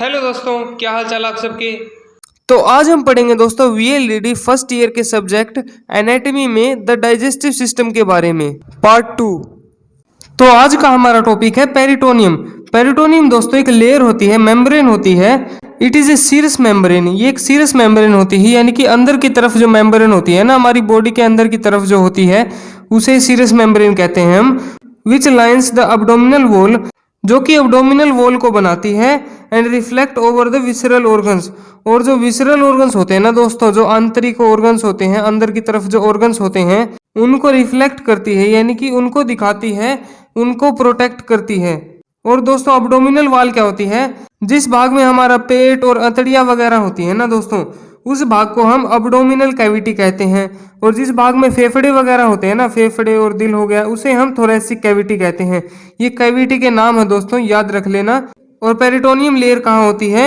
Hello दोस्तों, क्या हाल चाल आप सबके। तो आज हम पढ़ेंगे दोस्तों वीएलडीडी फर्स्ट ईयर के सब्जेक्ट एनाटॉमी में द डाइजेस्टिव सिस्टम के बारे में पार्ट 2। तो आज का हमारा टॉपिक है पेरिटोनियम। पेरिटोनियम दोस्तों एक लेयर होती है, मेम्ब्रेन होती है। It is a serous membrane. ये एक सीरस मेम्ब्रेन होती है, यानी कि अंदर की तरफ जो मेम्ब्रेन होती है ना, हमारी बॉडी के अंदर की तरफ जो होती है उसे सीरस मेम्ब्रेन कहते हैं हम। विच लाइन्स द अब्डोमिनल वॉल, जो कि अब्डोमिनल वॉल को बनाती है। And reflect over the visceral organs, और जो विसरल ऑर्गन्स होते हैं ना दोस्तों, जो आंतरिक ऑर्गन्स होते हैं, अंदर की तरफ जो ऑर्गन्स होते हैं उनको रिफ्लेक्ट करती है, यानी कि उनको दिखाती है, उनको प्रोटेक्ट करती है। और दोस्तों अब्डोमिनल वॉल क्या होती है, जिस भाग में हमारा पेट और अतड़ियाँ वगैरह होती है ना दोस्तों, उस भाग को हम अब्डोमिनल कैविटी कहते हैं। और जिस भाग में फेफड़े वगैरह होते हैं ना, फेफड़े और दिल हो गया, उसे हम थोरेसिक कैविटी कहते हैं। ये कैविटी के नाम है दोस्तों, याद रख लेना। और पेरिटोनियम लेयर कहाँ होती है,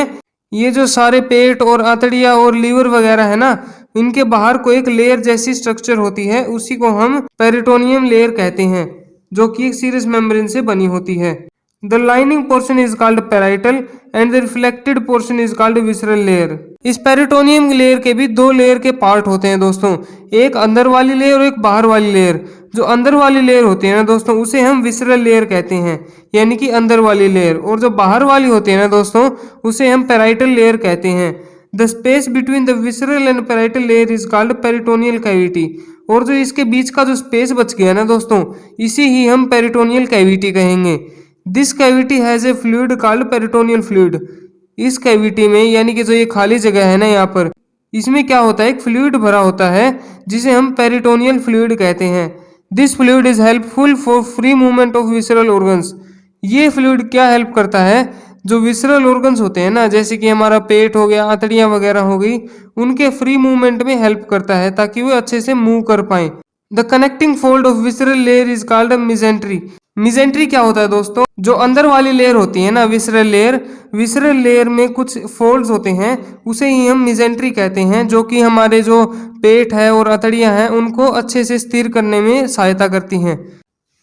ये जो सारे पेट और अतड़िया और लीवर वगैरह है ना, इनके बाहर को एक लेयर जैसी स्ट्रक्चर होती है, उसी को हम पेरिटोनियम लेयर कहते हैं, जो कि एक सीरस मेम्ब्रेन से बनी होती है। The lining portion is called parietal and the reflected portion is called visceral layer. इस पेरिटोनियम लेयर के भी दो लेयर के पार्ट होते हैं दोस्तों, एक अंदर वाली लेयर और एक बाहर वाली लेयर। जो अंदर वाली लेयर होती है ना दोस्तों, उसे हम विसरल लेयर कहते हैं, यानी कि अंदर वाली लेयर। और जो बाहर वाली होती है ना दोस्तों, उसे हम पेराइटल लेयर कहते हैं। The space between the visceral and parietal layer is called peritoneal cavity. और जो इसके बीच का जो स्पेस बच गया ना दोस्तों, इसी ही हम पेरिटोनियल कैविटी कहेंगे। This cavity has a fluid called peritoneal fluid. इस कैविटी में, यानी कि जो ये खाली जगह है ना यहाँ पर, इसमें क्या होता है, एक फ्लूइड भरा होता है जिसे हम पेरिटोनियल फ्लूइड कहते हैं। This fluid is helpful for free movement of visceral organs. ये फ्लूइड क्या हेल्प करता है, जो विसरल ऑर्गन्स होते हैं ना, जैसे कि हमारा पेट हो गया, आंतड़ियाँ वगैरह हो गई, उनके फ्री मूवमेंट में हेल्प करता है, ताकि वो अच्छे से मूव कर पाए। The connecting fold of visceral layer is called mesentery. Mesentery क्या होता है दोस्तों, जो अंदर वाली लेयर होती है ना, विसरल लेयर, विसरल लेयर में कुछ फोल्ड्स होते हैं, उसे ही हम मिजेंट्री कहते हैं, जो कि हमारे जो पेट है और अतड़ियाँ हैं उनको अच्छे से स्थिर करने में सहायता करती हैं।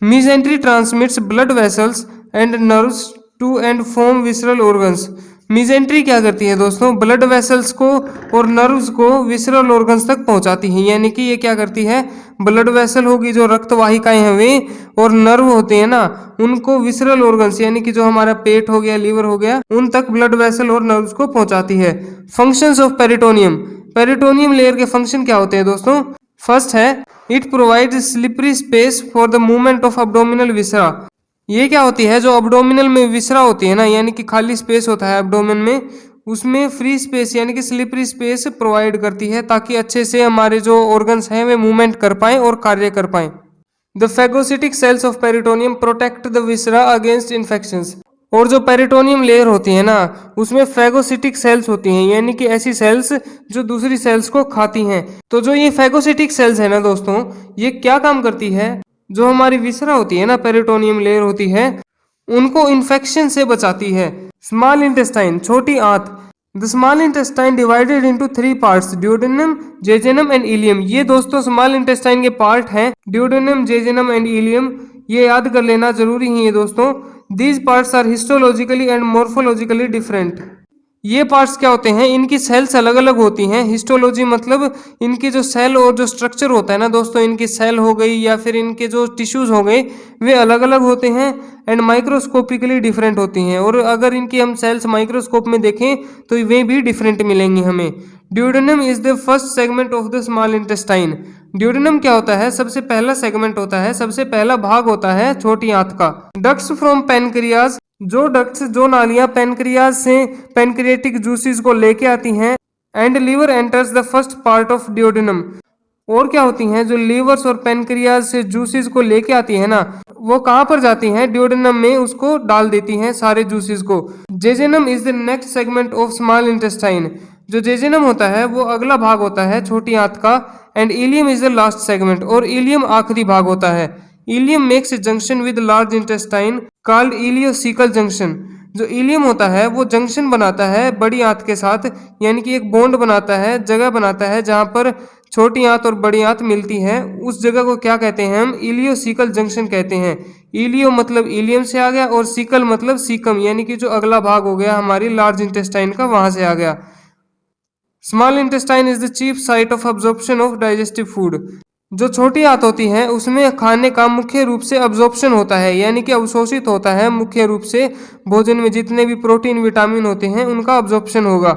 Mesentery transmits blood vessels and nerves to and form visceral organs. Mesentery क्या करती है दोस्तों, ब्लड वेसल्स को और नर्व्स को विसरल ऑर्गन्स तक पहुंचाती है, यानी कि ये क्या करती है, ब्लड वेसल होगी, जो रक्त वाहिकाएं हैं वे, और नर्व होते हैं ना, उनको विसरल ऑर्गन्स, यानी कि जो हमारा पेट हो गया, लीवर हो गया, उन तक ब्लड वेसल और नर्व्स को पहुंचाती है। Functions of peritoneum. Peritoneum layer के फंक्शन क्या होते हैं दोस्तों। फर्स्ट है, it provides slippery space for the movement of abdominal viscera. ये क्या होती है, जो अब्डोमिनल में विसरा होती है ना, यानी कि खाली स्पेस होता है अब्डोमेन में, उसमें फ्री स्पेस यानी कि स्लिपरी स्पेस प्रोवाइड करती है, ताकि अच्छे से हमारे जो ऑर्गन्स हैं वे मूवमेंट कर पाएं और कार्य कर पाएं। The phagocytic cells of peritoneum protect the viscera against infections. और जो पेरिटोनियम लेयर होती है ना, उसमें फेगोसिटिक सेल्स होती हैं, यानी कि ऐसी सेल्स जो दूसरी सेल्स को खाती हैं। तो जो ये फेगोसिटिक सेल्स है ना दोस्तों, ये क्या काम करती है, जो हमारी विसरा होती है ना, पेरिटोनियम लेयर होती है, उनको इन्फेक्शन से बचाती है। स्मॉल इंटेस्टाइन, छोटी आंत। The small intestine divided into 3 parts, duodenum, jejunum and ileum. ये दोस्तों स्मॉल इंटेस्टाइन के पार्ट हैं, ड्यूडेनम, जेजेनम एंड इलियम। ये याद कर लेना जरूरी ही है दोस्तों। These parts are histologically and morphologically different. ये पार्ट्स क्या होते हैं, इनकी सेल्स अलग अलग होती हैं। हिस्टोलॉजी मतलब इनके जो सेल और जो स्ट्रक्चर होता है ना दोस्तों, इनकी सेल हो गई या फिर इनके जो टिश्यूज हो गए, वे अलग अलग होते हैं। एंड माइक्रोस्कोपिकली डिफरेंट होती हैं, और अगर इनकी हम सेल्स माइक्रोस्कोप में देखें तो वे भी डिफरेंट मिलेंगी हमें। Duodenum is the first segment of the small intestine. Duodenum क्या होता है, सबसे पहला सेगमेंट होता है, सबसे पहला भाग होता है छोटी आंत का। डक्ट्स फ्रॉम पेनक्रियाज, जो डक्ट्स, जो नालियां पेनक्रियाज से पेनक्रिएटिक जूसेस को लेके आती हैं। And liver enters the first part of duodenum. और क्या होती हैं, जो लीवर्स और पेनक्रियाज से जूसेस को लेके आती है ना, वो कहाँ पर जाती हैं, ड्यूडेनम में उसको डाल देती हैं सारे जूसेस को। Jejunum is the next segment of small intestine. जो जेजेनम होता है वो अगला भाग होता है छोटी आंत का। And ileum is the last segment, और इलियम आखिरी भाग होता है। Ileum makes a junction with large intestine called ileocecal junction. जो इलियम होता है वो जंक्शन बनाता है बड़ी आंत के साथ, यानी कि एक बॉन्ड बनाता है, जगह बनाता है जहाँ पर छोटी आंत और बड़ी आंत मिलती है, उस जगह को क्या कहते हैं हम? इलियोसिकल जंक्शन कहते हैं। इलियो मतलब इलियम से आ गया और सिकल मतलब सीकम, यानी कि जो अगला भाग हो गया हमारी लार्ज इंटेस्टाइन का, वहां से आ गया। Small intestine is the chief site of absorption of digestive food. जो छोटी आंत होती है उसमें खाने का मुख्य रूप से अब्जॉर्प्शन होता है, यानी कि अवशोषित होता है। मुख्य रूप से भोजन में जितने भी प्रोटीन विटामिन होते हैं उनका अब्जॉर्प्शन होगा।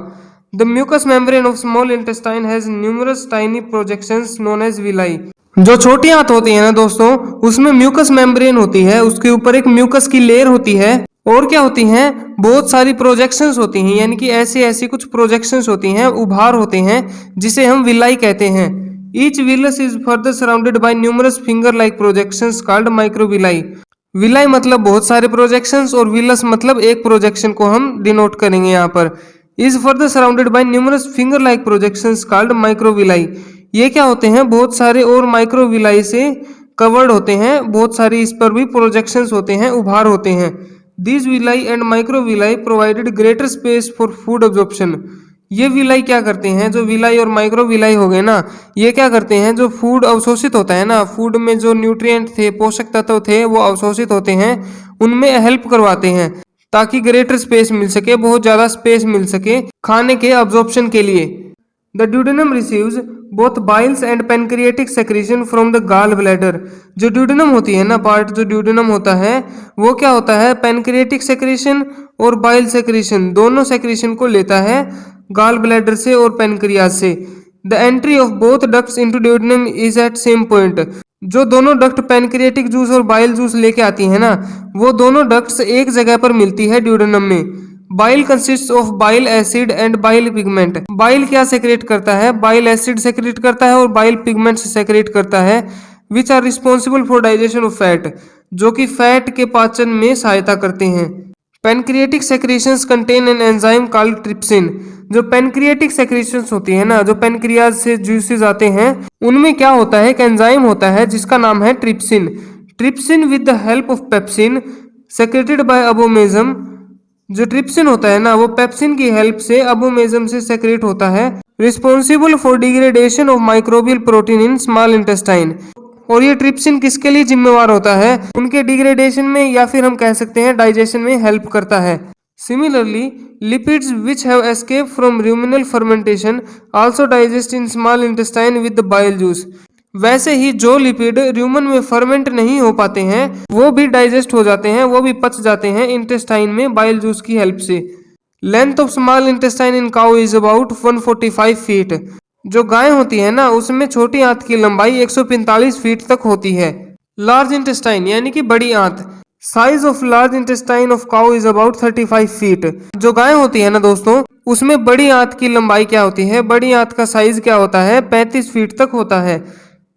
The mucous membrane of small intestine has numerous tiny projections known as villi. जो छोटी आंत होती है ना दोस्तों, उसमें म्यूकस मेम्ब्रेन होती है, उसके ऊपर एक म्यूकस की लेयर होती है, और क्या होती हैं? बहुत सारी प्रोजेक्शंस होती हैं, यानी कि ऐसी ऐसी कुछ प्रोजेक्शंस होती हैं, उभार होते हैं, जिसे हम विलाई कहते हैं। Each villous is further surrounded by numerous finger like projections called microvilli. Villi मतलब बहुत सारे प्रोजेक्शंस और विलस मतलब एक प्रोजेक्शन को हम डिनोट करेंगे यहाँ पर। Is further surrounded by numerous finger like projections called microvilli. ये क्या होते हैं? बहुत सारे और माइक्रोविलाई से कवर्ड होते हैं, बहुत सारी इस पर भी प्रोजेक्शंस होते हैं, उभार होते हैं। These villi and microvilli provided greater space for food absorption। ये विलाई क्या करते हैं? जो विलाई और माइक्रोविलाई हो गए ना, ये क्या करते हैं? जो फूड अवशोषित होता है ना, फूड में जो न्यूट्रिएंट थे, पोषक तत्व थे, वो अवशोषित होते हैं, उनमें हेल्प करवाते हैं ताकि ग्रेटर स्पेस मिल सके, बहुत ज़्यादा स्पेस मिल सके खाने के अब्जॉर्प्शन के लिए। The duodenum receives both Biles and pancreatic secretion from the gall bladder. जो ड्यूडेनम होती है ना पार्ट, जो ड्यूडेनम होता है वो क्या होता है? पेनक्रिएटिक सेक्रेशन और बाइल सेक्रेशन, दोनों सेक्रेशन को लेता है गाल ब्लैडर से और पेनक्रियाज से। The entry of both ducts into duodenum is at same point. जो दोनों डक्ट पेनक्रिएटिक जूस और बाइल जूस लेके आती है ना, वो दोनों डक्ट्स एक जगह पर मिलती है ड्यूडेनम में। Bile consist of bile acid and bile pigment. Bile क्या सेक्रेट करता है? बाइल एसिड सेक्रेट करता है और बाइल पिगमेंट सेक्रेट करता है, which are responsible for digestion of fat, जो कि फैट के पाचन में सहायता करते हैं। Pancreatic secretions contain an enzyme called trypsin. जो पेनक्रिएटिक सेक्रेशंस होती है ना, जो पेनक्रियाज से जूसेस आते हैं, उनमें क्या होता है? एक एंजाइम होता है जिसका नाम है trypsin. Trypsin with the help of pepsin secreted by abomasum. जो ट्रिप्सिन होता है ना, वो पेप्सिन की हेल्प से अबोमेजम से सेक्रेट होता है, responsible for degradation of microbial protein in small intestine. और ये ट्रिप्सिन किसके लिए जिम्मेवार होता है? उनके डिग्रेडेशन में, या फिर हम कह सकते हैं डाइजेशन में हेल्प करता है। Similarly lipids which have escape from ruminal fermentation also digest in small intestine with the bile juice। वैसे ही जो लिपिड र्यूमन में फर्मेंट नहीं हो पाते हैं, वो भी डाइजेस्ट हो जाते हैं, वो भी पच जाते हैं इंटेस्टाइन में बाइल जूस की हेल्प से। Length of small intestine in cow is about 145 feet. जो गाय होती है ना, उसमें छोटी आंत की लंबाई 145 फीट तक होती है। लार्ज इंटेस्टाइन यानी कि बड़ी आंत। Size of large intestine of cow is about 35 feet. जो गाय होती है ना दोस्तों, उसमें बड़ी आंत की लंबाई क्या होती है? बड़ी आंत का साइज क्या होता है? 35 फीट तक होता है।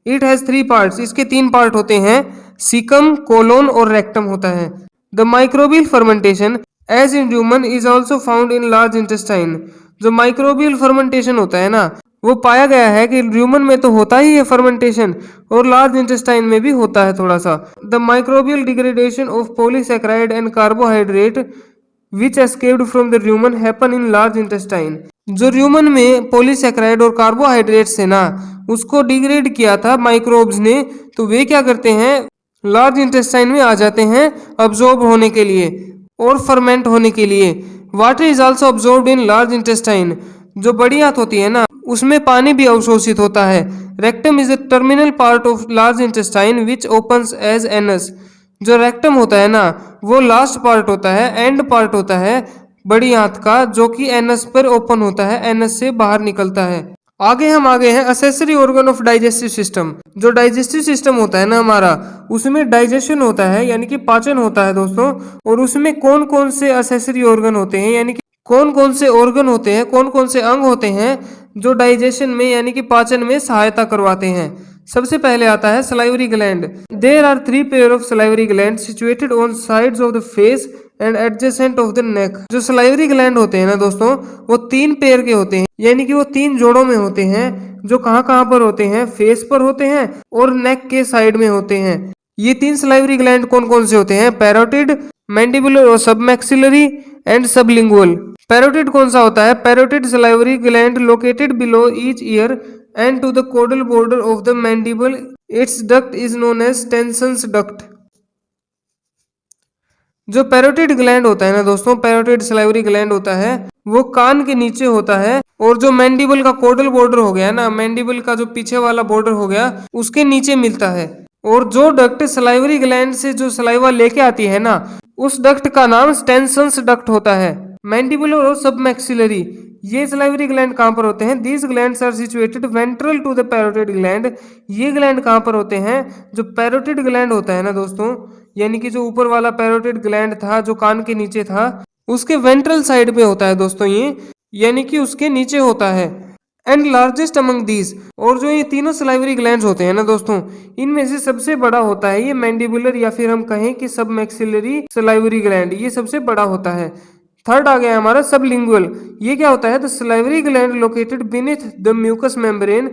It has 3 parts. इसके 3 पार्ट होते हैं, सीकम, कोलोन और रेक्टम होता है। The microbial fermentation as in human is also found in large intestine. जो माइक्रोबियल फर्मेंटेशन होता है ना, वो पाया गया है कि ह्यूमन में तो होता ही है फर्मेंटेशन, और लार्ज इंटेस्टाइन में भी होता है थोड़ा सा। The microbial degradation of polysaccharide and carbohydrate which escaped from the human happen in large intestine. जो ह्यूमन में पॉलीसैकेराइड और कार्बोहाइड्रेट्स है ना, उसको डिग्रेड किया था माइक्रोब्स ने, तो वे क्या करते हैं? लार्ज इंटेस्टाइन में आ जाते हैं अब्जॉर्ब होने के लिए और फर्मेंट होने के लिए। Water is also absorbed in large intestine. जो बड़ी आंत होती है ना, उसमें पानी भी अवशोषित होता है। Rectum is the terminal part of large intestine which opens as anus. जो रेक्टम होता है ना, वो लास्ट पार्ट होता है, एंड पार्ट होता है बड़ी आंत का, जो कि एनस पर ओपन होता है, एनस से बाहर निकलता है। आगे हम आगे हैं accessory organ of digestive system. जो डाइजेस्टिव सिस्टम होता है ना हमारा, उसमें डाइजेशन होता है, यानी कि पाचन होता है दोस्तों। और उसमें कौन कौन से असेसरी ऑर्गन होते हैं, यानी कि कौन कौन से ऑर्गन होते हैं, कौन कौन से अंग होते हैं जो डाइजेशन में यानी कि पाचन में सहायता करवाते हैं। सबसे पहले आता है salivary gland. There are 3 pair of salivary gland situated on sides of the face and adjacent of the neck. जो सलाइवरी ग्लैंड होते हैं ना दोस्तों, वो 3 पेयर के होते हैं, यानी कि वो 3 जोड़ों में होते हैं, जो कहाँ कहाँ पर होते हैं? फेस पर होते हैं और नेक के साइड में होते हैं। ये 3 सलाइवरी ग्लैंड कौन कौन से होते हैं? पैरोटिड, मैंडिबुलर और सबमैक्सिलरी एंड सबलिंगुअल। पैरोटिड कौन सा होता है? Parotid salivary gland located below each year and to the caudal border of the mandible. Its duct is known as Stenson's duct. जो पैरोटिड ग्लैंड होता है ना दोस्तों, पैरोटिड सलाइवरी ग्लैंड होता है, वो कान के नीचे होता है, और जो मैंडिबल का कोडल बॉर्डर हो गया ना, मैंडिबल का जो पीछे वाला बॉर्डर हो गया, उसके नीचे मिलता है। और जो डक्ट सलाइवरी ग्लैंड से जो सलाइवा लेके आती है ना, उस डक्ट का नाम स्टेंसन्स डक्ट होता है। मैंडिबुलर और सबमैक्सिलरी, ये सलाइवरी ग्लैंड कहाँ पर होते हैं? These glands are situated ventral to the parotid gland. ये ग्लैंड कहाँ पर होते हैं? जो पैरोटिड ग्लैंड होता है ना दोस्तों, यानी कि जो ऊपर वाला पैरोटिड ग्लैंड था जो कान के नीचे था, उसके वेंट्रल साइड पे होता है दोस्तों ये, यानी कि उसके नीचे होता है। एंड लार्जेस्ट अमंग दीज, और जो ये तीनों सलाइवरी ग्लैंड्स होते हैं ना दोस्तों, इनमें से सबसे बड़ा होता है ये मैंडिबुलर, या फिर हम कहें कि सब मैक्सिलरी सलाइवरी ग्लैंड, ये सबसे बड़ा होता है। थर्ड आ गया हमारा सबलिंगुअल। ये क्या होता है? The salivary gland located beneath the mucous membrane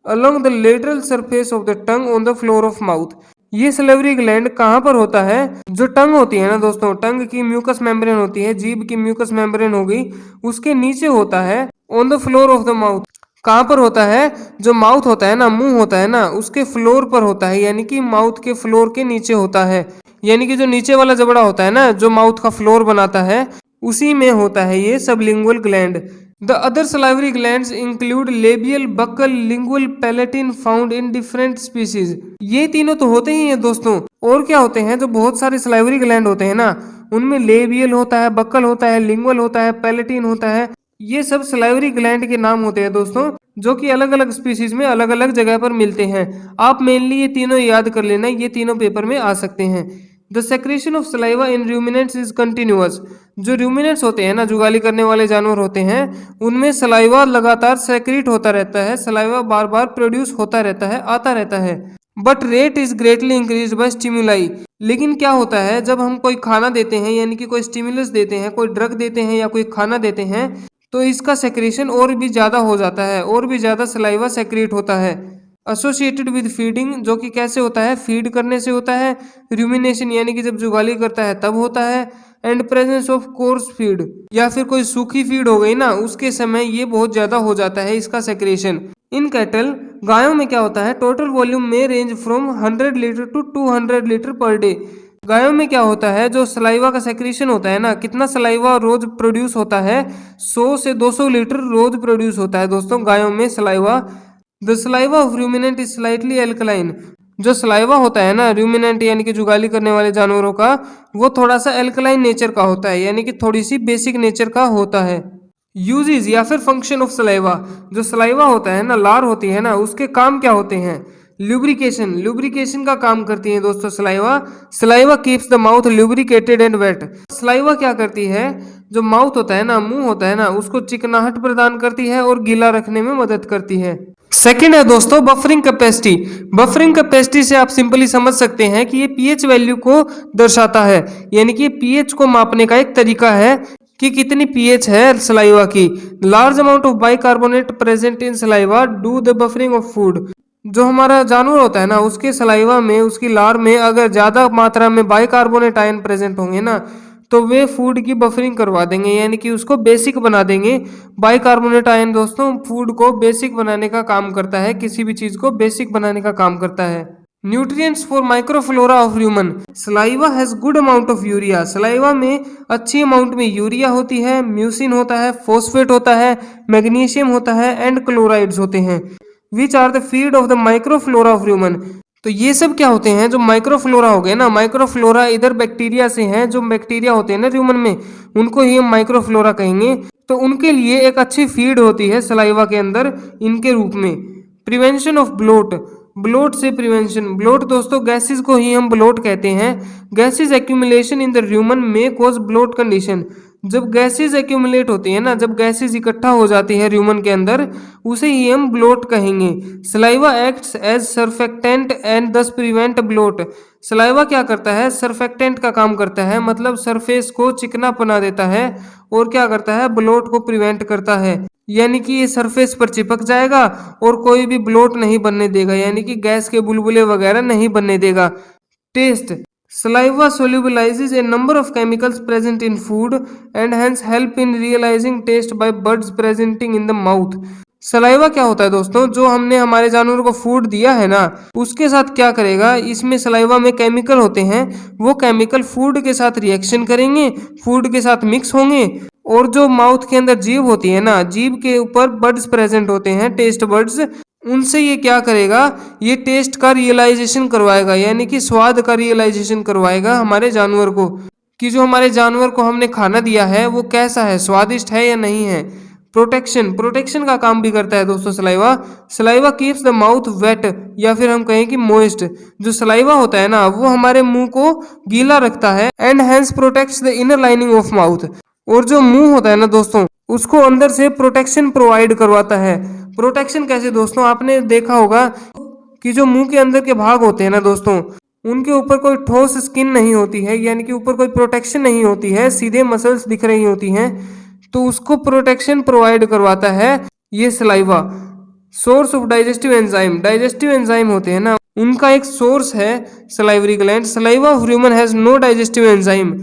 along the lateral surface of the tongue on the floor of mouth. ये सलेवरी ग्लैंड कहाँ पर होता है? जो टंग होती है ना दोस्तों, टंग की म्यूकस मेम्ब्रेन होती है, जीभ की म्यूकस मेम्ब्रेन हो गई, उसके नीचे होता है, on the floor of the mouth. कहाँ पर होता है? जो माउथ होता है ना, मुंह होता है ना, उसके फ्लोर पर होता है, यानी कि माउथ के फ्लोर के नीचे होता है। यानी कि जो नीचे वाला जबड़ा होता है ना, जो माउथ का फ्लोर बनाता है, उसी में होता है ये sublingual gland. The other salivary glands include labial, buccal, lingual, palatine found in different species. ये तीनों तो होते ही हैं दोस्तों। और क्या होते हैं? जो बहुत सारे सलाइवरी ग्लैंड होते हैं ना, उनमें लेबियल होता है, बक्कल होता है, लिंगुअल होता है, पैलेटिन होता है। ये सब सलाइवरी ग्लैंड के नाम होते हैं दोस्तों, जो कि अलग अलग स्पीसीज में अलग अलग जगह पर मिलते हैं। आप मेनली ये तीनों याद कर लेना, ये तीनों पेपर में आ सकते हैं। The secretion of saliva in ruminants is continuous. जो रूमिनेंट्स होते हैं ना, जुगाली करने वाले जानवर होते हैं, उनमें सलाइवा लगातार सेक्रेट होता रहता है, सलाइवा बार बार प्रोड्यूस होता रहता है, आता रहता है। But rate is greatly increase by stimuli. लेकिन क्या होता है, जब हम कोई खाना देते हैं, यानी कि कोई स्टिमुलस देते हैं, कोई ड्रग देते हैं या कोई खाना देते हैं, तो इसका सेक्रेशन और भी ज्यादा हो जाता है, और भी ज्यादा सलाइवा सेक्रेट होता है। एसोसिएटेड विद फीडिंग, जो कि कैसे होता है? फीड करने से होता है। रूमिनेशन, यानी कि जब जुगाली करता है तब होता है। And presence of course feed, या फिर कोई सूखी फीड हो गई ना, उसके समय ये बहुत ज्यादा हो जाता है इसका सेक्रेशन। इन कैटल, गायों में क्या होता है? टोटल वॉल्यूम में range from 100 litre to 200 litre per day. गायों में क्या होता है? जो सलाइवा का सेक्रेशन होता है ना, कितना सलाइवा रोज प्रोड्यूस होता है? 100 से 200 लीटर रोज प्रोड्यूस होता है दोस्तों गायों में saliva. The saliva of ruminant is slightly alkaline. जो सलाइवा होता है ना रूमिनेंट, यानी कि जुगाली करने वाले जानवरों का, वो थोड़ा सा एल्कलाइन नेचर का होता है, यानी कि थोड़ी सी बेसिक नेचर का होता है। यूजेस या फिर फंक्शन ऑफ सलाइवा, जो सलाइवा होता है ना, लार होती है ना, उसके काम क्या होते हैं? लुब्रिकेशन, लुब्रिकेशन का काम करती है दोस्तों saliva. Saliva keeps the mouth lubricated and wet. Saliva क्या करती है? जो माउथ होता है ना, मुंह होता है ना, उसको चिकनाहट प्रदान करती है और गीला रखने में मदद करती है। सेकेंड है दोस्तों बफरिंग कैपेसिटी। बफरिंग कैपेसिटी से आप सिंपली समझ सकते हैं कि ये पीएच वैल्यू को दर्शाता है, यानी कि पीएच को मापने का एक तरीका है कि कितनी पीएच है सलाइवा की। Large amount of bicarbonate present in saliva do the buffering of food. जो हमारा जानवर होता है ना, उसके सलाइवा में, उसकी लार में अगर ज्यादा मात्रा में बाइकार्बोनेट आयन प्रेजेंट होंगे ना, तो वे फूड की बफरिंग करवा देंगे, यानी कि उसको बेसिक बना देंगे। बाइकार्बोनेट आयन दोस्तों फूड को बेसिक बनाने का काम करता है, किसी भी चीज को बेसिक बनाने का काम करता है। Nutrients for microflora of human. Saliva has good amount of urea. Saliva में अच्छी अमाउंट में यूरिया होती है, म्यूसिन होता है, फोस्फेट होता है, मैग्नीशियम होता है एंड क्लोराइड्स होते हैं। Which are the feed of the microflora of human. तो ये सब क्या होते हैं? जो माइक्रोफ्लोरा हो गए ना, माइक्रोफ्लोरा इधर बैक्टीरिया से हैं, जो बैक्टीरिया होते हैं ना ह्यूमन में, उनको ही हम माइक्रोफ्लोरा कहेंगे। तो उनके लिए एक अच्छी फीड होती है सलाइवा के अंदर इनके रूप में। प्रिवेंशन ऑफ ब्लोट, ब्लोट से प्रिवेंशन। ब्लोट दोस्तों गैसेस को ही हम ब्लोट कहते हैं। Gases accumulation in the human में कॉज ब्लोट कंडीशन। जब गैसेस एक्यूमुलेट होती है ना, जब गैसेस इकट्ठा हो जाती है ह्यूमन के अंदर, उसे ही हम ब्लोट कहेंगे। Saliva acts as surfactant and thus prevent bloat. Saliva क्या करता है? सर्फेक्टेंट का काम करता है, मतलब सरफेस को चिकना बना देता है, और क्या करता है? ब्लोट को प्रिवेंट करता है, यानी कि ये सरफेस पर चिपक जाएगा और कोई भी ब्लोट नहीं बनने देगा, यानी कि गैस के बुलबुले वगैरह नहीं बनने देगा। Taste, saliva solubilizes a number of chemicals present in food and hence help in realizing taste by buds presenting in the mouth. Saliva क्या होता है दोस्तों, जो हमने हमारे जानवर को फूड दिया है ना, उसके साथ क्या करेगा, इसमें सलाइवा में केमिकल होते हैं, वो केमिकल फूड के साथ रिएक्शन करेंगे, फूड के साथ मिक्स होंगे, और जो माउथ के अंदर जीभ होती है ना, जीभ के ऊपर बर्ड्स प्रेजेंट होते हैं, टेस्ट बर्ड्स, उनसे ये क्या करेगा, ये टेस्ट का रियलाइजेशन करवाएगा, यानी कि स्वाद का रियलाइजेशन करवाएगा हमारे जानवर को, कि जो हमारे जानवर को हमने खाना दिया है वो कैसा है, स्वादिष्ट है या नहीं है। प्रोटेक्शन का काम भी करता है दोस्तों saliva. Saliva keeps the mouth wet, या फिर हम कहें कि मोइस्ट। जो सलाइवा होता है ना, वो हमारे मुंह को गीला रखता है, and hence protects the inner lining of mouth. और जो मुंह होता है ना दोस्तों, उसको अंदर से प्रोटेक्शन प्रोवाइड करवाता है। प्रोटेक्शन कैसे दोस्तों, आपने देखा होगा कि जो मुंह के अंदर के भाग होते हैं ना दोस्तों, उनके ऊपर कोई ठोस स्किन नहीं होती है, यानी कि ऊपर कोई प्रोटेक्शन नहीं होती है, सीधे मसल्स दिख रही होती हैं, तो उसको प्रोटेक्शन प्रोवाइड करवाता है ये saliva. Source of digestive enzyme होते हैं ना, उनका एक सोर्स है salivary gland. Saliva of human has no digestive enzyme.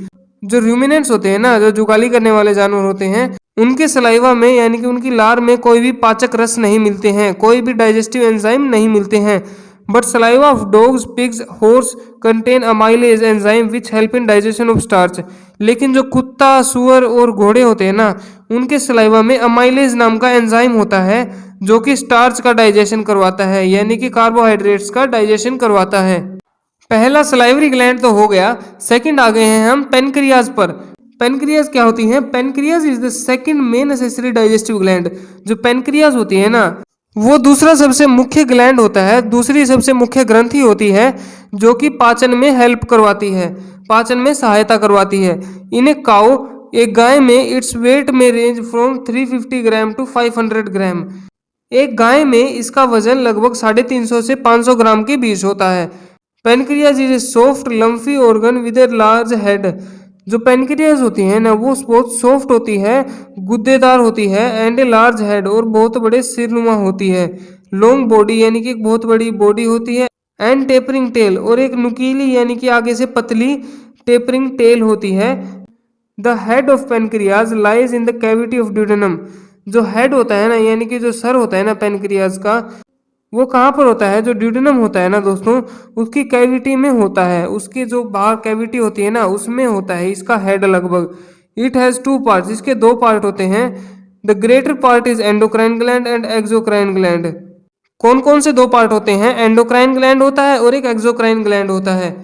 जो रूमिनेंट्स होते हैं ना, जो जुगाली करने वाले जानवर होते हैं, उनके सलाइवा में यानी कि उनकी लार में कोई भी पाचक रस नहीं मिलते हैं, कोई भी डाइजेस्टिव एंजाइम नहीं मिलते हैं। But saliva of dogs, pigs, horse contain amylase enzyme which help in digestion of starch. लेकिन जो कुत्ता, सुअर और घोड़े होते हैं ना, उनके सलाइवा में अमाइलेज नाम का एंजाइम होता है, जो कि स्टार्च का डाइजेशन करवाता है, यानी कि कार्बोहाइड्रेट्स का डाइजेशन करवाता है। पहला सलाइवरी ग्लैंड तो हो गया। सेकंड आ गए हैं हम पेनक्रियाज पर। पेनक्रियाज क्या होती है? Pancreas is the second main necessary digestive gland. जो पेनक्रियाज होती है ना, वो दूसरा सबसे मुख्य ग्लैंड होता है, दूसरी सबसे मुख्य ग्रंथि होती है, जो कि पाचन में हेल्प करवाती है, पाचन में सहायता करवाती है। इन ए काउ, एक गाय में, इट्स वेट में रेंज फ्रॉम 350 ग्राम टू 500 ग्राम। एक गाय में इसका वजन लगभग 350 से 500 ग्राम के बीच होता है। Pancreas is a soft lumpy organ with a large head. जो पेनक्रियाज होती है ना, वो बहुत सॉफ्ट होती है, गुद्देदार होती है, एंड ए लार्ज हेड, और बहुत बड़े सिरनुमा होती है। लॉन्ग बॉडी, यानी कि एक बहुत बड़ी बॉडी होती है, एंड टेपरिंग टेल, और एक नुकीली यानी कि आगे से पतली टेपरिंग टेल होती है। The head of pancreas lies in the cavity of duodenum. जो हेड होता है ना, यानी कि जो सर होता है ना पेनक्रियाज का, वो कहाँ पर होता है? जो ड्यूडेनम होता है ना दोस्तों, उसकी कैविटी में होता है, उसकी जो बाहर कैविटी होती है ना, उसमें होता है इसका हेड लगभग। इट हैज 2 पार्ट्स, इसके 2 पार्ट होते हैं। The greater part is endocrine gland and exocrine gland. कौन कौन से 2 पार्ट होते हैं? एंडोक्राइन ग्लैंड होता है और एक एक्सोक्राइन ग्लैंड होता है।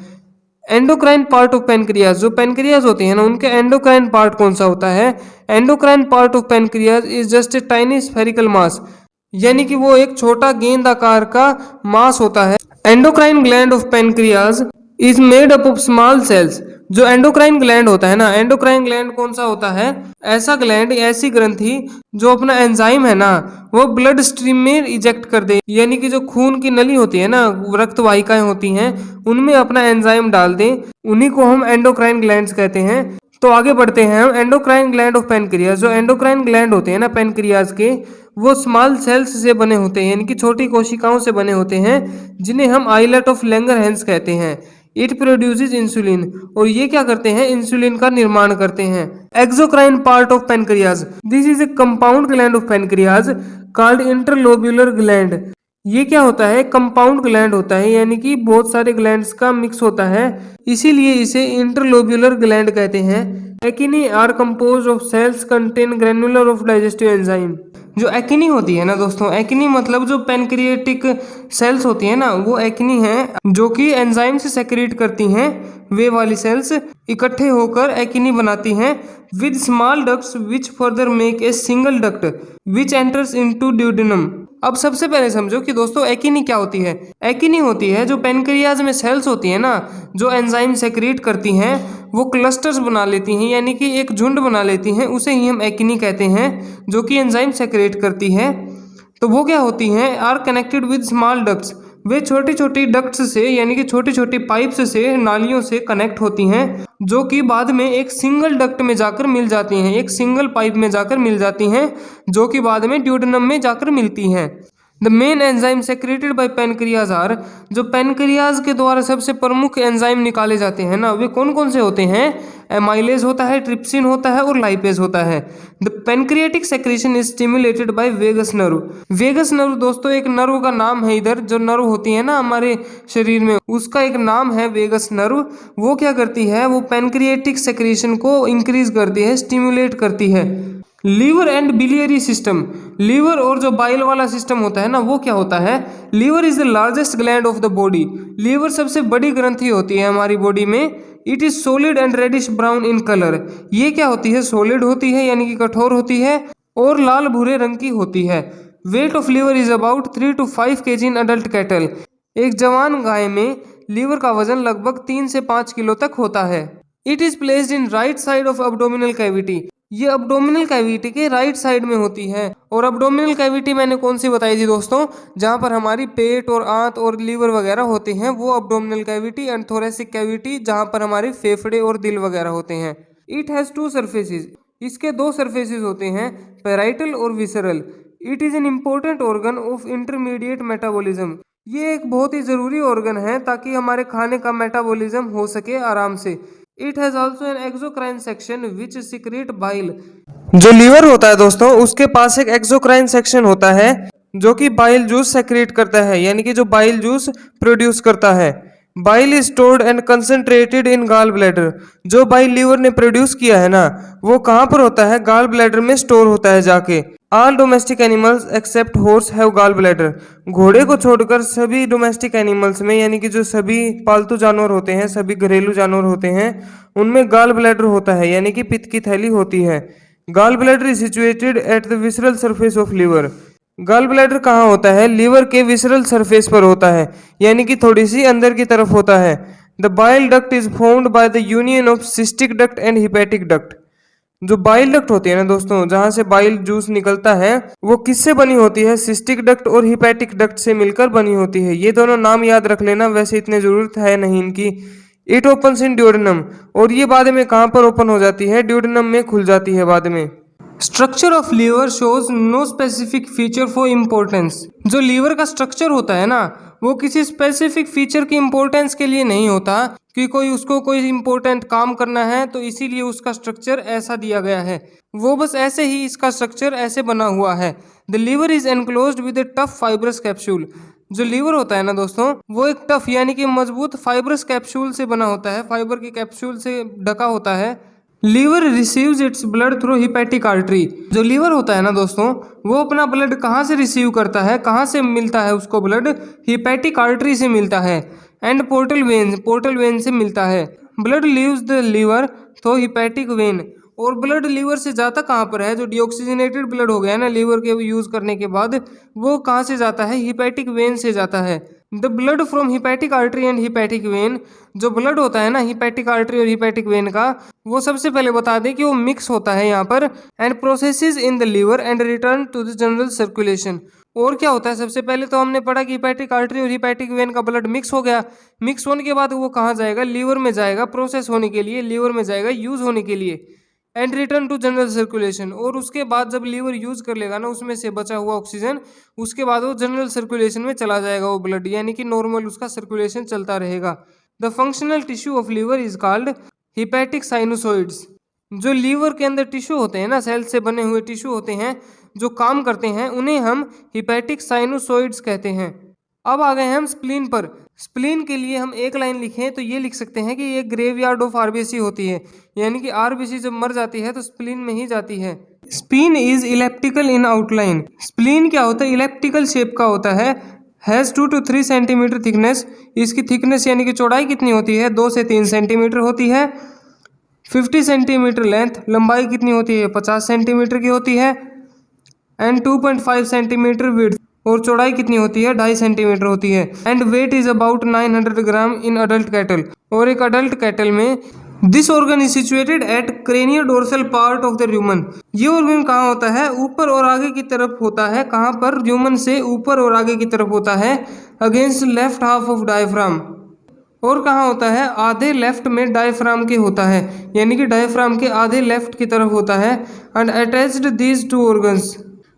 एंडोक्राइन पार्ट ऑफ पेनक्रियाज, जो पेनक्रियाज होती है ना, उनके एंडोक्राइन पार्ट कौन सा होता है? Endocrine part of pancreas is just a tiny spherical mass, यानी कि वो एक छोटा गेंद आकार का मास होता है। Endocrine gland of pancreas is made up of small cells. जो एंडोक्राइन ग्लैंड होता है ना, एंडोक्राइन ग्लैंड कौन सा होता है? ऐसा ग्लैंड, ऐसी ग्रंथि जो अपना एंजाइम है ना, वो ब्लड स्ट्रीम में इजेक्ट कर दे, यानी कि जो खून की नली होती है ना, रक्त वाहिकाएं होती हैं, उनमें अपना एंजाइम डाल दे, उन्हीं को हम एंडोक्राइन ग्लैंड्स कहते हैं। तो आगे बढ़ते हैं हम। एंडोक्राइन ग्लैंड ऑफ पेनक्रियाज, जो एंडोक्राइन ग्लैंड होते हैं ना पेनक्रियाज के, वो स्मॉल सेल्स से बने होते हैं, यानी कि छोटी कोशिकाओं से बने होते हैं, जिन्हें हम आइलेट ऑफ लैंगरहैंस कहते हैं। इट प्रोड्यूसेस इंसुलिन, और ये क्या करते हैं? इंसुलिन का निर्माण करते हैं। Exocrine part of pancreas, this is a compound gland of pancreas called interlobular gland. ये क्या होता है? कंपाउंड ग्लैंड होता है, यानी कि बहुत सारे ग्लैंड्स का मिक्स होता है, इसीलिए इसे इंटरलोब्यूलर ग्लैंड कहते हैं। Acini are compose of cells contain granular of digestive enzyme. जो एक्नी होती है ना दोस्तों, एक्नी मतलब जो पेनक्रिएटिक सेल्स होती है ना, वो एक्नी है, जो कि एंजाइम से सेक्रेट करती हैं। वे वाली सेल्स इकट्ठे होकर एक्नी बनाती हैं, with small ducts which further make a single duct which enters into duodenum. अब सबसे पहले समझो कि दोस्तों एक्नी क्या होती है। एक्नी होती है जो पेनक्रियाज में सेल्स होती है ना, जो एंजाइम सेक्रेट करती हैं, वो क्लस्टर्स बना लेती हैं, यानी कि एक झुंड बना लेती हैं, उसे ही हम एक्नी कहते हैं, जो कि एंजाइम सेक्रेट करती है। तो वो क्या होती हैं? Are connected with small ducts, वे छोटी छोटी डक्ट्स से, यानी कि छोटी छोटी पाइप्स से, नालियों से कनेक्ट होती हैं, जो कि बाद में एक सिंगल डक्ट में जाकर मिल जाती हैं, एक सिंगल पाइप में जाकर मिल जाती हैं, जो कि बाद में ड्यूडेनम में जाकर मिलती हैं। The main enzyme secreted by pancreas are, जो पेनक्रियाज के द्वारा सबसे प्रमुख एंजाइम निकाले जाते हैं ना, वे कौन कौन से होते हैं? एमाइलेज होता है, ट्रिप्सिन होता है और लाइपेज होता है। The pancreatic secretion is stimulated by vagus nerve. Vagus nerve दोस्तों एक नर्व का नाम है, इधर जो नर्व होती है ना हमारे शरीर में, उसका एक नाम है वेगस नर्व। वो क्या करती है? वो पेनक्रियाटिक सेक्रेशन को इंक्रीज करती है, स्टिमुलेट करती है। Liver and biliary system, liver और जो बाइल वाला सिस्टम होता है ना, वो क्या होता है? Liver is the largest gland of the body. Liver सबसे बड़ी ग्रंथि होती है हमारी बॉडी में। It is solid and reddish brown in colour. ये क्या होती है? सॉलिड होती है यानी कि कठोर होती है और लाल भूरे रंग की होती है। Weight of liver is about 3 to 5 kg in adult cattle. एक जवान गाय में लीवर का वजन लगभग 3 से 5 किलो तक होता है। It is placed in right side of abdominal cavity. ये अब्डोमिनल कैविटी के राइट साइड में होती है। और अब्डोमिनल कैविटी मैंने कौन सी बताई थी दोस्तों? जहाँ पर हमारी पेट और आंत और लीवर वगैरह होते हैं, वो abdominal cavity. And thoracic cavity जहाँ पर हमारे फेफड़े और दिल वगैरह होते हैं। It has 2 surfaces. इसके 2 सर्फेसिस होते हैं, पैराइटल और visceral. It is an important organ of intermediate metabolism. ये एक बहुत ही ज़रूरी ऑर्गन है ताकि हमारे खाने का मेटाबॉलिज्म हो सके आराम से। It has also an exocrine section which secrete bile. जो लीवर होता है दोस्तों, उसके पास एक एक्सोक्राइन सेक्शन होता है जो कि बाइल जूस सेक्रेट करता है, यानी कि जो बाइल जूस प्रोड्यूस करता है। Bile is stored and concentrated in gall bladder. जो बाइल लीवर ने प्रोड्यूस किया है ना, वो कहाँ पर होता है? गाल ब्लैडर में स्टोर होता है जाके। All domestic animals except horse have gall bladder. घोड़े को छोड़कर सभी डोमेस्टिक एनिमल्स में, यानी कि जो सभी पालतू जानवर होते हैं, सभी घरेलू जानवर होते हैं, उनमें गाल ब्लैडर होता है, यानी कि पित्त की थैली होती है। Gall bladder is situated at the visceral surface of liver. Gall bladder कहाँ होता है? लीवर के विसरल सरफेस पर होता है, यानी कि थोड़ी सी अंदर की तरफ होता है। The bile duct is formed by the union of cystic duct and hepatic duct. जो बाइल डक्ट होती है ना दोस्तों, जहां से बाइल जूस निकलता है, वो किससे बनी होती है? सिस्टिक डक्ट और हिपैटिक डक्ट से मिलकर बनी होती है। ये दोनों नाम याद रख लेना, वैसे इतनी जरूरत है नहीं इनकी। इट ओपन्स इन ड्यूडेनम, और ये बाद में कहाँ पर ओपन हो जाती है? ड्यूडेनम में खुल जाती है बाद में। Structure of liver shows no specific feature for importance. जो लीवर का स्ट्रक्चर होता है ना, वो किसी स्पेसिफिक फीचर की इम्पोर्टेंस के लिए नहीं होता कि उसको कोई इम्पोर्टेंट काम करना है तो इसीलिए उसका स्ट्रक्चर ऐसा दिया गया है। वो बस ऐसे ही इसका स्ट्रक्चर ऐसे बना हुआ है। The liver is enclosed with a tough fibrous capsule. जो लीवर होता है ना दोस्तों, वो एक टफ यानी कि मजबूत फाइब्रस कैप्सूल से बना होता है, फाइबर की कैप्सूल से ढका होता है। Liver receives its blood through hepatic artery. जो लीवर होता है ना दोस्तों, वो अपना ब्लड कहाँ से रिसीव करता है, कहाँ से मिलता है उसको ब्लड? हिपैटिक आर्टरी से मिलता है। एंड पोर्टल वेन से मिलता है। Blood leaves the liver through hepatic vein. और ब्लड लीवर से जाता कहाँ पर है? जो डिऑक्सीजनेटेड ब्लड हो गया ना लीवर के यूज करने के बाद, वो कहाँ से जाता है? हिपैटिक वेन से जाता है। The blood from hepatic artery and hepatic vein. जो ब्लड होता है ना हिपैटिक आर्टरी और हिपैटिक वेन का, वो सबसे पहले बता दें कि वो मिक्स होता है यहाँ पर, and processes in the liver and return to the general circulation. और क्या होता है? सबसे पहले तो हमने पढ़ा कि हिपैटिक आर्टरी और हिपैटिक वेन का ब्लड मिक्स हो गया। मिक्स होने के बाद वो कहाँ जाएगा? लीवर में जाएगा, प्रोसेस होने के लिए लीवर में जाएगा, यूज होने के लिए। And return to general circulation. और उसके बाद जब लीवर यूज कर लेगा ना उसमें से बचा हुआ ऑक्सीजन, उसके बाद वो जनरल सर्कुलेशन में चला जाएगा वो ब्लड, यानी कि नॉर्मल उसका सर्कुलेशन चलता रहेगा। The functional tissue of liver is called hepatic sinusoids. जो लीवर के अंदर टिश्यू होते हैं ना, सेल से बने हुए टिश्यू होते हैं जो काम करते हैं, उन्हें हम हिपैटिक साइनोसॉइड्स कहते हैं। अब आ गए हम स्प्लीन पर। स्प्लीन के लिए हम एक लाइन लिखें तो ये लिख सकते हैं कि ये ग्रेवयार्ड ऑफ आरबीसी होती है, यानी कि आरबीसी जब मर जाती है तो स्प्लीन में ही जाती है। Spleen is elliptical in outline. Spleen क्या होता है? इलेप्टिकल शेप का होता है। Has 2 to 3 centimetre thickness. इसकी थिकनेस यानी कि चौड़ाई कितनी होती है? 2 से 3 सेंटीमीटर होती है। 50 सेंटीमीटर लेंथ। लंबाई कितनी होती है? 50 सेंटीमीटर की होती है। And 2.5 centimetre width. और चौड़ाई कितनी होती है? 2.5 सेंटीमीटर होती है। And weight is about 900 gram in adult cattle. और एक अडल्ट कैटल में this organ is situated at cranio dorsal part of the human. ये ऑर्गन कहाँ होता है? ऊपर और आगे की तरफ होता है। कहाँ पर? ह्यूमन से ऊपर और आगे की तरफ होता है। Against left half of diaphragm. और कहाँ होता है? आधे लेफ्ट में डायफ्राम के होता है, यानी कि डायफ्राम के आधे लेफ्ट की तरफ होता है। And attached these 2 organs.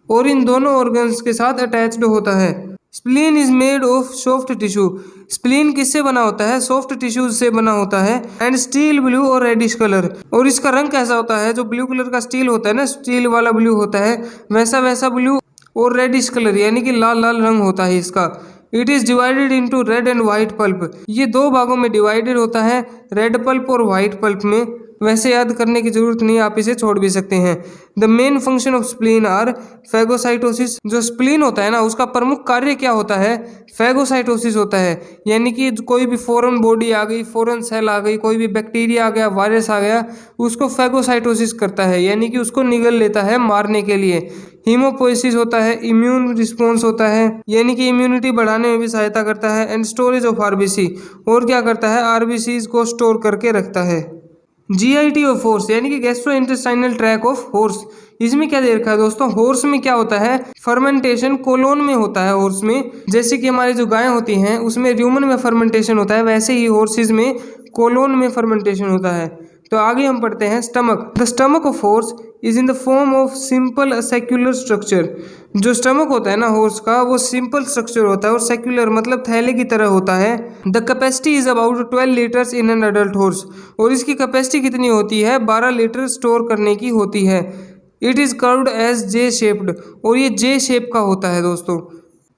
और इन दोनों ऑर्गन्स के साथ अटैच्ड होता है। Spleen is made of soft tissue. Spleen किससे बना होता है? सॉफ्ट टिश्यूज से बना होता है। एंड स्टील ब्लू और रेडिश कलर, और इसका रंग कैसा होता है? जो ब्लू कलर का स्टील होता है ना, स्टील वाला ब्लू होता है, वैसा वैसा ब्लू और रेडिश कलर यानी कि लाल लाल रंग होता है इसका। It is divided into red and white pulp. ये दो भागों में डिवाइडेड होता है, रेड पल्प और व्हाइट पल्प में। वैसे याद करने की जरूरत नहीं, आप इसे छोड़ भी सकते हैं। The main function of spleen are phagocytosis. जो स्प्लीन होता है ना, उसका प्रमुख कार्य क्या होता है? फैगोसाइटोसिस होता है, यानी कि कोई भी फॉरेन बॉडी आ गई, फॉरेन सेल आ गई, कोई भी बैक्टीरिया आ गया, वायरस आ गया, उसको फैगोसाइटोसिस करता है, यानी कि उसको निगल लेता है मारने के लिए। हीमोपोइसिस होता है, इम्यून रिस्पॉन्स होता है, यानी कि इम्यूनिटी बढ़ाने में भी सहायता करता है। एंड स्टोरेज ऑफ आरबीसी, और क्या करता है? आरबीसी को स्टोर करके रखता है। जीआईटी ऑफ हॉर्स, यानी कि gastro intestinal tract of horse. इसमें क्या दे रखा है दोस्तों? हॉर्स में क्या होता है? फर्मेंटेशन कोलोन में होता है हॉर्स में। जैसे कि हमारी जो गायें होती हैं उसमें र्यूमन में फर्मेंटेशन होता है, वैसे ही हॉर्सेज में कोलोन में फर्मेंटेशन होता है। तो आगे हम पढ़ते हैं stomach. The stomach of horse is in the form of simple secular structure. जो स्टमक होता है ना हॉर्स का, वो सिंपल स्ट्रक्चर होता है, और सेक्युलर मतलब थैले की तरह होता है। The capacity is about 12 litres in an adult horse. और इसकी कैपेसिटी कितनी होती है? 12 लीटर स्टोर करने की होती है। It is curved edge J shaped, और ये जे शेप का होता है दोस्तों।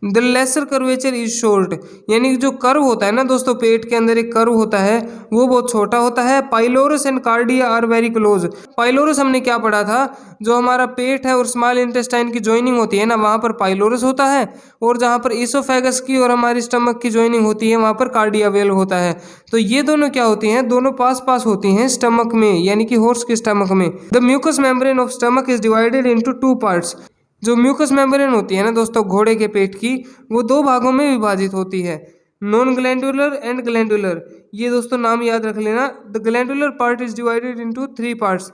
The lesser curvature is short, यानी कि जो कर्व होता है ना दोस्तों, पेट के अंदर एक कर्व होता है, वो बहुत छोटा होता है। Pylorus and cardia are very close. Pylorus हमने क्या पढ़ा था? जो हमारा पेट है और स्मॉल इंटेस्टाइन की जॉइनिंग होती है ना, वहाँ पर पाइलोरस होता है, और जहाँ पर इसोफेगस की और हमारी स्टमक की जॉइनिंग होती है वहाँ पर कार्डिया वेल होता है। तो ये दोनों क्या होती हैं? दोनों पास पास होती हैं स्टमक में, यानी कि हॉर्स के स्टमक में। The mucous membrane of stomach is divided into 2 parts. जो म्यूकस मेम्ब्रेन होती है ना दोस्तों घोड़े के पेट की, वो 2 भागों में विभाजित होती है, नॉन ग्लैंडुलर एंड ग्लैंडुलर। ये दोस्तों नाम याद रख लेना। The glandular part is divided into 3 parts.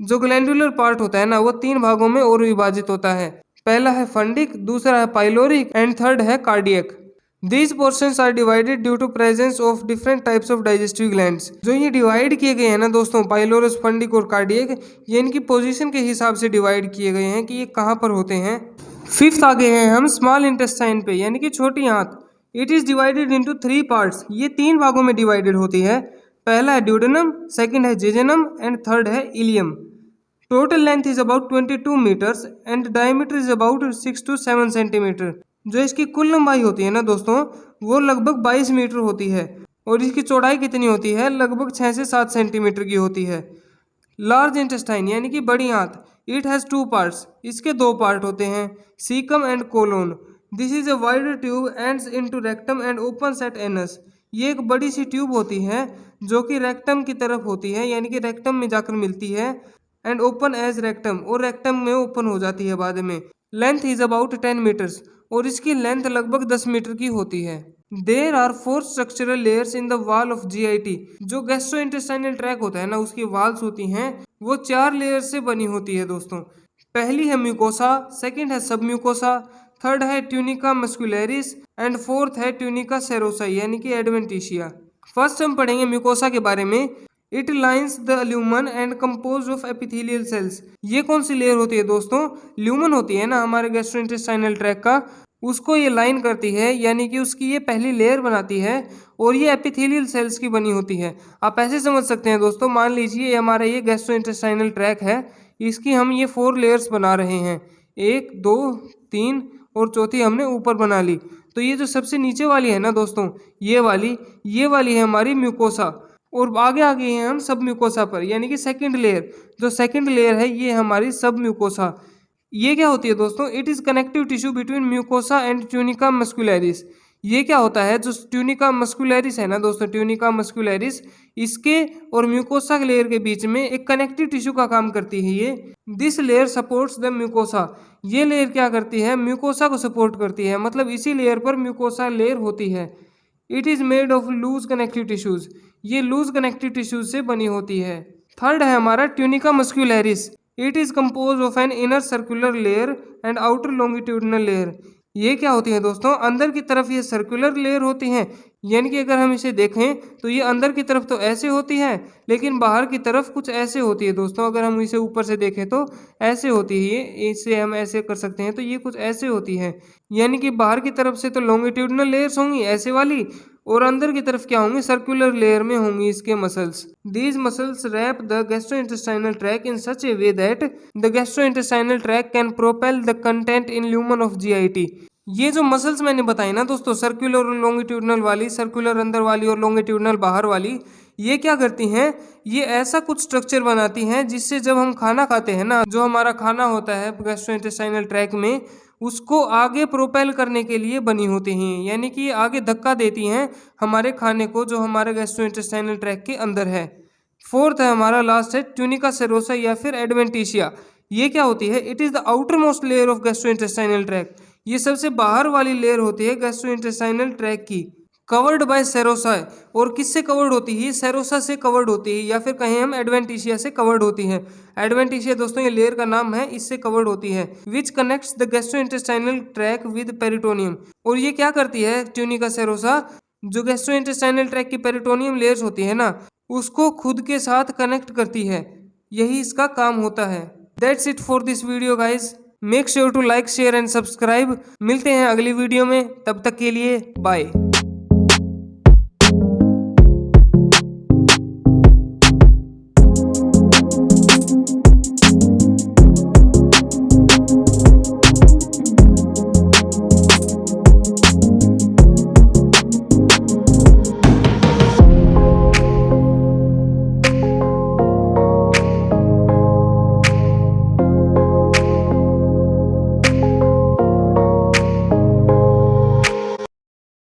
जो ग्लैंडुलर पार्ट होता है ना, वो 3 भागों में और विभाजित होता है। पहला है फंडिक, दूसरा है पाइलोरिक, एंड थर्ड है cardiac. These portions are divided due to presence of different types of digestive glands। जो ये डिवाइड किए गए हैं ना दोस्तों, पाइलोरस, फंडिक और कार्डियक, ये इनकी पोजीशन के हिसाब से डिवाइड किए गए हैं कि ये कहाँ पर होते हैं। फिफ्थ आगे हैं हम स्मॉल इंटेस्टाइन पे, यानी कि छोटी आंत। It is divided into 3 parts. ये 3 भागों में डिवाइडेड होती है। पहला है ड्यूडेनम, सेकंड है जेजेनम, एंड थर्ड है ileum. Total length is about 22 metres and diameter is about 6 to 7 centimetre. जो इसकी कुल लंबाई होती है ना दोस्तों, वो लगभग 22 मीटर होती है, और इसकी चौड़ाई कितनी होती है? लगभग 6 से 7 सेंटीमीटर की होती है। लार्ज इंटेस्टाइन, यानी कि बड़ी आंत। It has 2 parts. इसके 2 पार्ट होते हैं, caecum and colon. This is a wider tube ends into rectum and opens at anus. ये एक बड़ी सी ट्यूब होती है जो कि रेक्टम की तरफ होती है, यानी कि रेक्टम में जाकर मिलती है। एंड ओपन एज रेक्टम, और रेक्टम में ओपन हो जाती है बाद में। लेंथ इज अबाउट 10 मीटर्स, और इसकी लेंथ लगभग 10 मीटर की होती है। There are 4 structural layers in the wall of GIT. जो गैस्ट्रोइंटेस्टाइनल ट्रैक होता है ना, उसकी वॉल्स होती हैं, वो 4 लेयर से बनी होती है दोस्तों। पहली है म्यूकोसा, सेकंड है सब म्यूकोसा, थर्ड है ट्यूनिका मस्कुलरिस, एंड फोर्थ है ट्यूनिका सेरोसाई, यानी कि एडवेंटिशिया। फर्स्ट हम पढ़ेंगे म्यूकोसा के बारे में। It lines the lumen and compose of epithelial cells. ये कौन सी लेयर होती है दोस्तों? ल्यूमन होती है ना हमारे गैस्ट्रोइंटेस्टाइनल ट्रैक का, उसको ये लाइन करती है, यानी कि उसकी ये पहली लेयर बनाती है, और ये एपिथेलियल सेल्स की बनी होती है। आप ऐसे समझ सकते हैं दोस्तों, मान लीजिए हमारा ये गैस्ट्रोइंटेस्टाइनल ट्रैक है, इसकी हम ये 4 लेयर्स बना रहे हैं, 1 2 3 और चौथी हमने ऊपर बना ली। तो ये जो सबसे नीचे वाली है ना दोस्तों, ये वाली है हमारी म्यूकोसा, और आगे आगे हैं हम सब म्यूकोसा पर, यानी कि सेकंड लेयर। जो सेकंड लेयर है ये हमारी सब म्यूकोसा। ये क्या होती है दोस्तों? It is connective tissue between mucosa and tunica muscularis. ये क्या होता है? जो ट्यूनिका मस्कुलरिस है ना दोस्तों, ट्यूनिका मस्कुलरिस, इसके और म्यूकोसा के लेयर के बीच में एक कनेक्टिव टिश्यू का काम करती है ये। This layer supports the mucosa. ये लेयर क्या करती है? म्यूकोसा को सपोर्ट करती है, मतलब इसी लेयर पर म्यूकोसा लेयर होती है। It is made of loose connective tissues. ये लूज कनेक्टिव टिश्यूज से बनी होती है। थर्ड है हमारा tunica muscularis. It is compose of an inner circular layer and outer longitudinal layer. ये क्या होती है दोस्तों? अंदर की तरफ ये सर्कुलर लेयर होती हैं, यानी कि अगर हम इसे देखें तो ये अंदर की तरफ तो ऐसे होती है, लेकिन बाहर की तरफ कुछ ऐसे होती है दोस्तों। अगर हम इसे ऊपर से देखें तो ऐसे होती है, ये इसे हम ऐसे कर सकते हैं, तो ये कुछ ऐसे होती है। यानी कि बाहर की तरफ से तो लॉन्गिट्यूडनल लेयर्स होंगी ऐसे वाली, और अंदर की तरफ क्या होंगी, सर्कुलर लेयर में होंगी इसके muscles. These muscles wrap the gastrointestinal tract in such a way that the gastrointestinal tract can propel the content in lumen of GIT. ये जो मसल्स मैंने बताई ना दोस्तों, सर्कुलर और लॉन्गिट्यूडनल वाली, सर्कुलर अंदर वाली और लॉन्गिट्यूडनल बाहर वाली, ये क्या करती हैं, ये ऐसा कुछ स्ट्रक्चर बनाती हैं जिससे जब हम खाना खाते हैं ना, जो हमारा खाना होता है गैस्ट्रोइंटेस्टाइनल ट्रैक में, उसको आगे प्रोपेल करने के लिए बनी होती हैं। यानी कि आगे धक्का देती हैं हमारे खाने को जो हमारे गैस्ट्रोइंटेस्टाइनल ट्रैक के अंदर है। फोर्थ है हमारा, लास्ट है ट्यूनिका सेरोसा या फिर एडवेंटिशिया। ये क्या होती है, it is the outer most layer of gastrointestinal tract. ये सबसे बाहर वाली लेयर होती है गैस्ट्रोइंटेस्टाइनल ट्रैक की, कवर्ड बाय सेरोसा। और किससे कवर्ड होती है, सेरोसा से कवर्ड होती है, या फिर कहें हम एडवेंटिशिया से कवर्ड होती है। एडवेंटिशिया दोस्तों ये लेयर का नाम है, इससे कवर्ड होती है। Which connects the gastrointestinal track with peritoneum. और ये क्या करती है ट्यूनिका सेरोसा, जो गैस्ट्रोइंटेस्टाइनल ट्रैक की पेरिटोनियम लेयर्स होती है ना, उसको खुद के साथ कनेक्ट करती है। यही इसका काम होता है। That's it for this video guys. Make sure to like share and subscribe. मिलते हैं अगली वीडियो में, तब तक के लिए बाय।